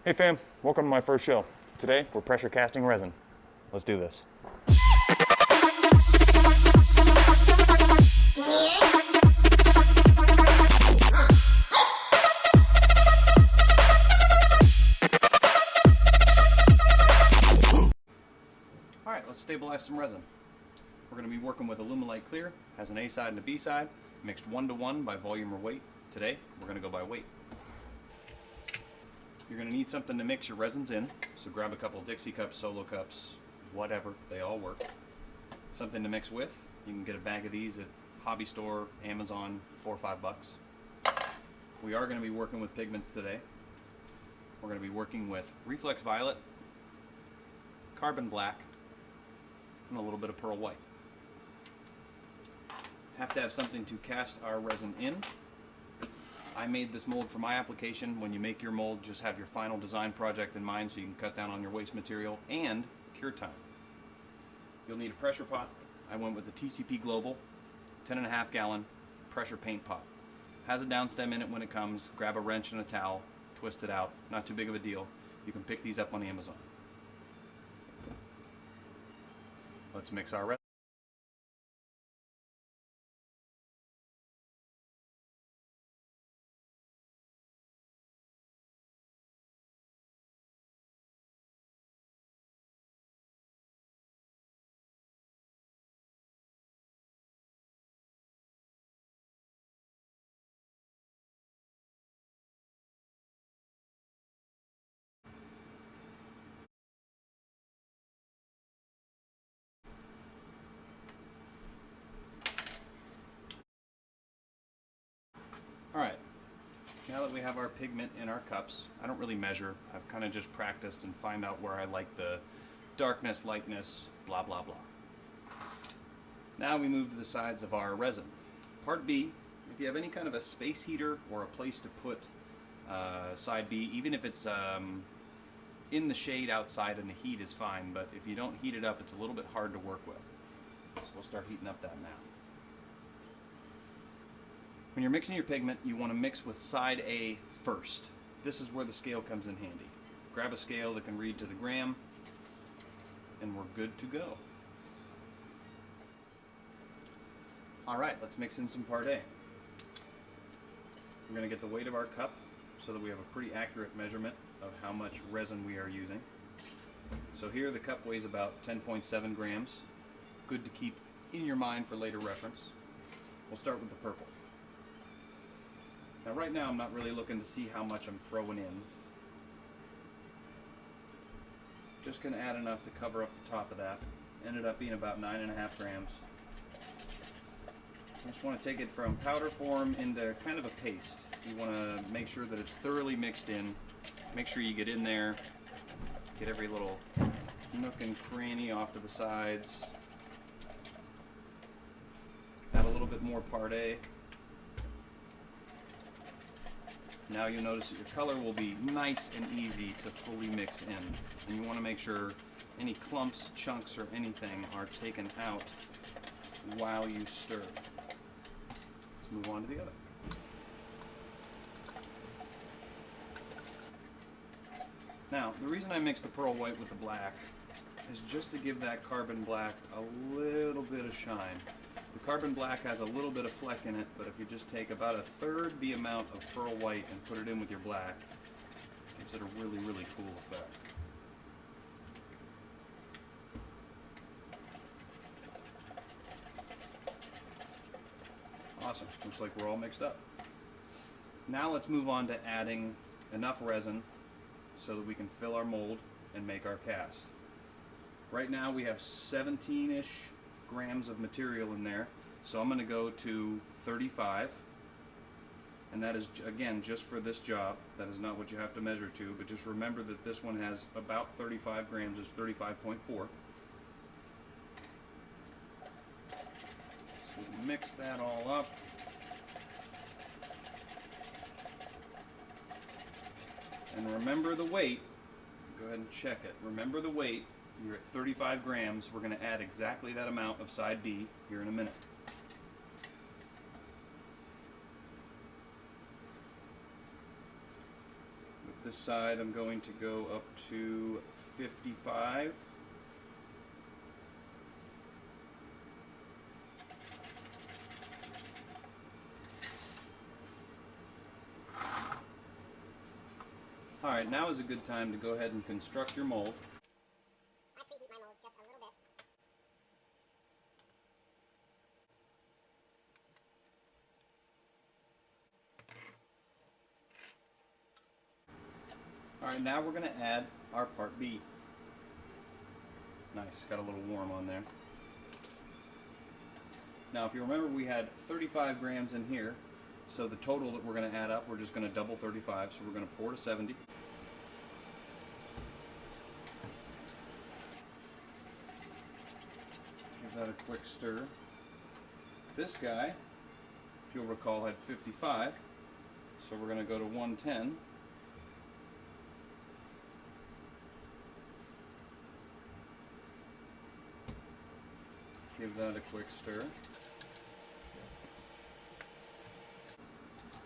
Hey fam, welcome to my first show. Today we're pressure casting resin. Let's do this. Alright, let's stabilize some resin. We're going to be working with Alumilite Clear. Has an A side and a B side, mixed 1-to-1 by volume or weight. Today we're going to go by weight. You're going to need something to mix your resins in, so grab a couple Dixie cups, Solo cups, whatever, they all work. Something to mix with. You can get a bag of these at hobby store, Amazon, $4 or $5. We are going to be working with pigments today. We're going to be working with Reflex Violet, Carbon Black, and a little bit of Pearl White. Have to have something to cast our resin in. I made this mold for my application. When you make your mold, just have your final design project in mind so you can cut down on your waste material and cure time. You'll need a pressure pot. I went with the TCP Global 10.5 gallon pressure paint pot. Has a downstem in it when it comes. Grab a wrench and a towel, twist it out. Not too big of a deal. You can pick these up on Amazon. Let's mix our resin. Alright, now that we have our pigment in our cups, I don't really measure. I've kind of just practiced and find out where I like the darkness, lightness, blah blah blah. Now we move to the sides of our resin. Part B, if you have any kind of a space heater or a place to put side B, even if it's in the shade outside and the heat is fine, but if you don't heat it up, it's a little bit hard to work with. So we'll start heating up that now. When you're mixing your pigment, you want to mix with side A first. This is where the scale comes in handy. Grab a scale that can read to the gram, and we're good to go. Alright, let's mix in some part A. We're going to get the weight of our cup so that we have a pretty accurate measurement of how much resin we are using. So here the cup weighs about 10.7 grams. Good to keep in your mind for later reference. We'll start with the purple. Now right now I'm not really looking to see how much I'm throwing in. Just going to add enough to cover up the top of that. Ended up being about 9.5 grams. I just want to take it from powder form into kind of a paste. You want to make sure that it's thoroughly mixed in. Make sure you get in there, get every little nook and cranny off to the sides. Add a little bit more part A. Now you'll notice that your color will be nice and easy to fully mix in. And you want to make sure any clumps, chunks, or anything are taken out while you stir. Let's move on to the other. Now, the reason I mix the pearl white with the black is just to give that carbon black a little bit of shine. The carbon black has a little bit of fleck in it, but if you just take about 1/3 the amount of pearl white and put it in with your black, it gives it a really, really cool effect. Awesome. Looks like we're all mixed up. Now let's move on to adding enough resin so that we can fill our mold and make our cast. Right now we have 17-ish grams of material in there, so I'm going to go to 35, and that is again just for this job. That is not what you have to measure to, but just remember that this one has about 35 grams, is 35.4. So mix that all up. And remember the weight. Go ahead and check it. Remember the weight. You're at 35 grams. We're going to add exactly that amount of side B here in a minute. This side I'm going to go up to 55. Alright, now is a good time to go ahead and construct your mold. I preheat my molds just a little bit. Alright, now we're going to add our part B. Nice, got a little warm on there. Now if you remember, we had 35 grams in here, so the total that we're going to add up, we're just going to double 35, so we're going to pour to 70. Give that a quick stir. This guy, if you'll recall, had 55, so we're going to go to 110. Give that a quick stir.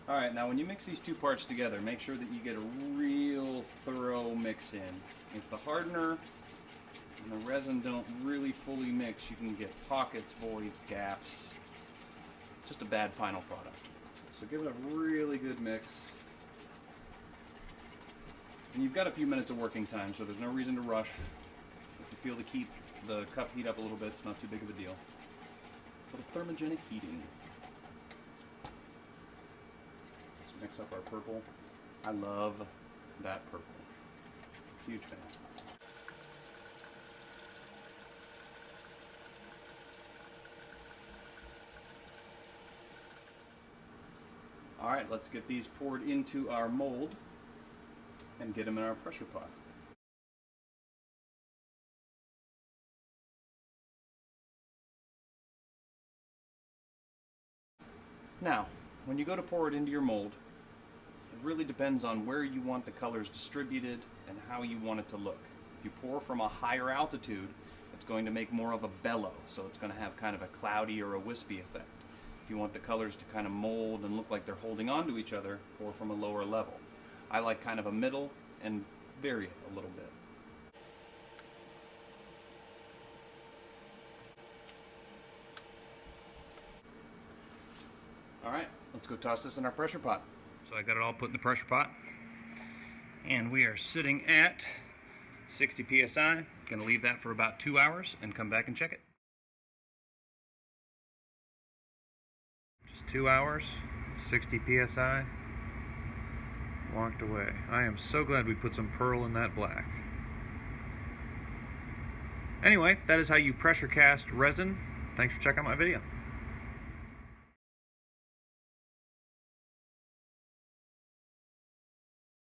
Alright, now when you mix these two parts together, make sure that you get a real thorough mix in. If the hardener and the resin don't really fully mix, you can get pockets, voids, gaps. Just a bad final product. So give it a really good mix. And you've got a few minutes of working time, so there's no reason to rush. If you feel the cup heat up a little bit, it's not too big of a deal. A little thermogenic heating. Let's mix up our purple. I love that purple. Huge fan. Alright, let's get these poured into our mold and get them in our pressure pot. Now, when you go to pour it into your mold, it really depends on where you want the colors distributed and how you want it to look. If you pour from a higher altitude, it's going to make more of a bellow, so it's going to have kind of a cloudy or a wispy effect. If you want the colors to kind of mold and look like they're holding on to each other, pour from a lower level. I like kind of a middle and vary it a little bit. Alright, let's go toss this in our pressure pot. So I got it all put in the pressure pot. And we are sitting at 60 psi. Gonna leave that for about 2 hours and come back and check it. Just 2 hours, 60 psi. Walked away. I am so glad we put some pearl in that black. Anyway, that is how you pressure cast resin. Thanks for checking out my video.